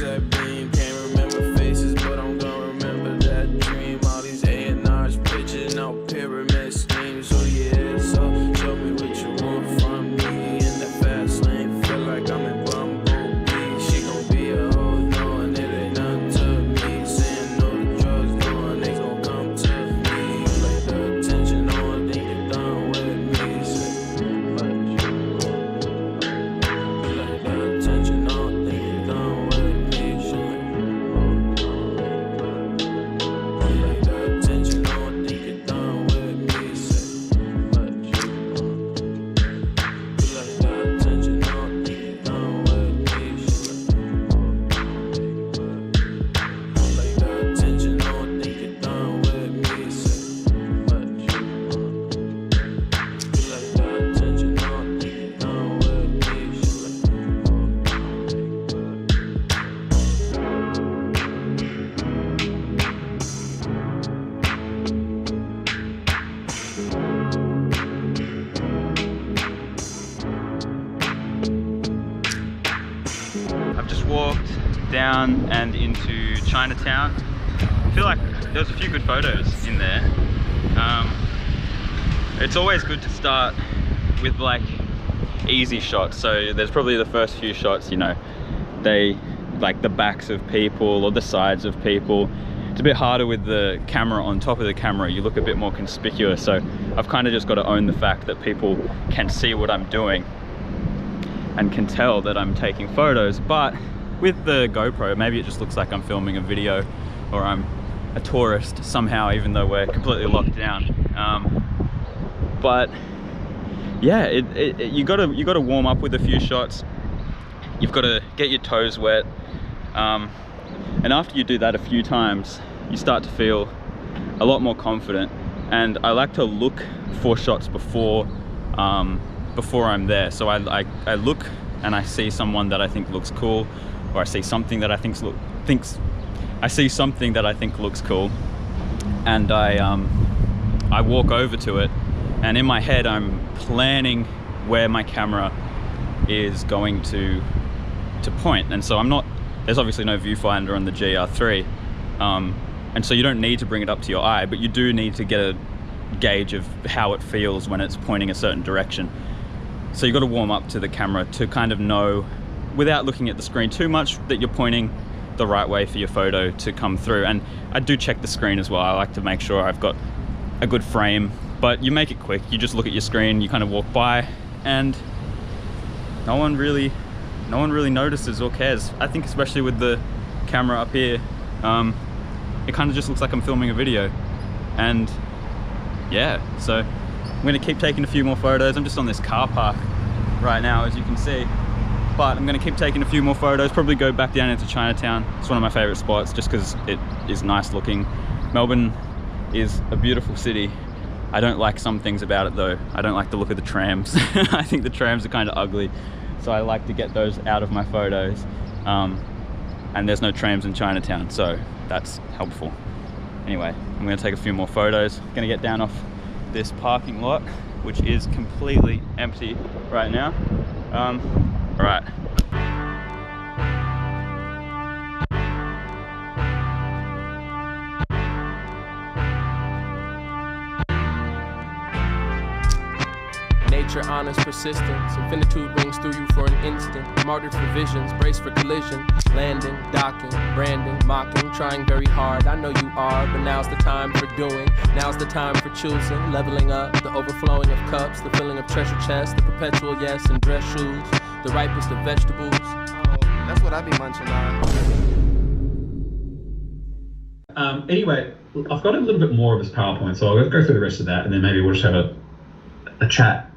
that beam. Can't remember faces, but I'm gonna remember that dream. All these A&R's pictures, no pyramid schemes. So yeah, so show me what you want from me. In the fast lane, feel like I'm in Bumblebee. She gon' be a hoe, knowing it ain't nothing to me. Saying no to drugs, knowing they gon' come to me. Like the attention on, think you're done with me. Say, but like the attention on, think you're done with me. Like the attention on, think you're done with me. Say, but like the attention on, think you're done with me. Like the attention on, think you're done with me. Say, but like the attention on, think you're done with me. I've just walked down and into Chinatown. I feel like there's a few good photos in there. It's always good to start with like easy shots. So there's probably the first few shots, you know, they like the backs of people or the sides of people. It's a bit harder with the camera on top of the camera. You look a bit more conspicuous. So I've kind of just got to own the fact that people can see what I'm doing and can tell that I'm taking photos. But with the GoPro, maybe it just looks like I'm filming a video or I'm a tourist somehow, even though we're completely locked down. But yeah, you gotta warm up with a few shots. You've got to get your toes wet, and after you do that a few times, you start to feel a lot more confident. And I like to look for shots before I'm there. So I look and I see someone that I think looks cool, or I see something that I think looks cool, and I walk over to it, and in my head I'm planning where my camera is going to point. And so there's obviously no viewfinder on the GR3, and so you don't need to bring it up to your eye, but you do need to get a gauge of how it feels when it's pointing a certain direction. So you've got to warm up to the camera to kind of know, without looking at the screen too much, that you're pointing the right way for your photo to come through. And I do check the screen as well. I like to make sure I've got a good frame, but you make it quick. You just look at your screen, you kind of walk by, and no one really notices or cares. I think especially with the camera up here, it kind of just looks like I'm filming a video. And yeah, so I'm gonna keep taking a few more photos. I'm just on this car park right now, as you can see, but I'm gonna keep taking a few more photos, probably go back down into Chinatown. It's one of my favorite spots just because it is nice looking. Melbourne is a beautiful city. I don't like some things about it though. I don't like the look of the trams. I think the trams are kind of ugly, so I like to get those out of my photos. And there's no trams in Chinatown, so that's helpful. Anyway, I'm gonna take a few more photos. I'm gonna get down off this parking lot, which is completely empty right now. All right. Nature honors persistence. Infinitude rings through you for an instant. Martyred for visions, brace for collision. Landing, docking, branding, mocking, trying very hard. I know you are, but now's the time for doing. Now's the time for choosing. Leveling up, the overflowing of cups, the filling of treasure chests, the perpetual yes and dress shoes, the ripest of vegetables. Oh, that's what I be munching on. Anyway, I've got a little bit more of this PowerPoint, so I'll go through the rest of that, and then maybe we'll just have a chat.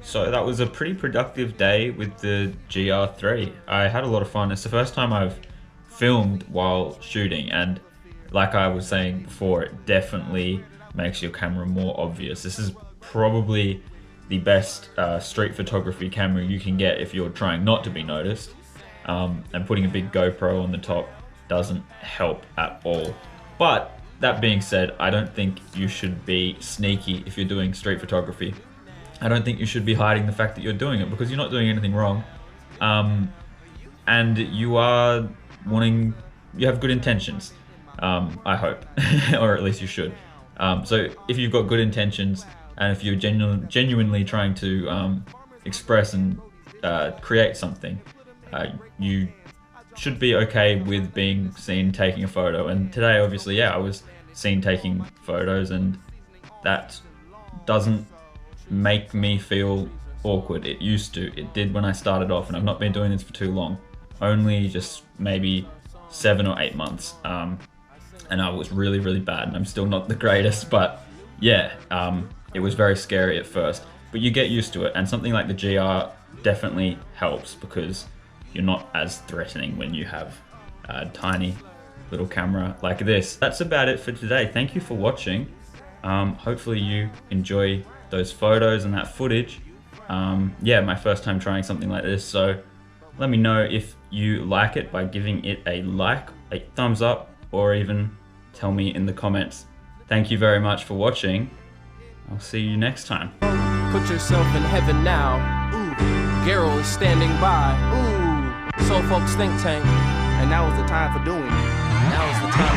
So that was a pretty productive day with the GR3. I had a lot of fun. It's the first time I've filmed while shooting, and like I was saying before, it definitely makes your camera more obvious. This is probably the best street photography camera you can get if you're trying not to be noticed, and putting a big GoPro on the top doesn't help at all. But that being said, I don't think you should be sneaky if you're doing street photography. I don't think you should be hiding the fact that you're doing it, because you're not doing anything wrong. And you are wanting, you have good intentions, I hope, or at least you should. So if you've got good intentions and if you're genuinely trying to express and create something, you should be okay with being seen taking a photo. And today, obviously, yeah, I was seen taking photos, and that doesn't make me feel awkward. It used to. It did when I started off, and I've not been doing this for too long. Only just maybe 7 or 8 months. And I was really, really bad, and I'm still not the greatest, but yeah, it was very scary at first. But you get used to it, and something like the GR definitely helps because you're not as threatening when you have a tiny little camera like this. That's about it for today. Thank you for watching. Hopefully you enjoy those photos and that footage. Yeah, my first time trying something like this, so let me know if you like it by giving it a like, a thumbs up, or even tell me in the comments. Thank you very much for watching. I'll see you next time. Put yourself in heaven now. Ooh, GRIII is standing by. Ooh, so folks think tank. And now is the time for doing it. Now is the time.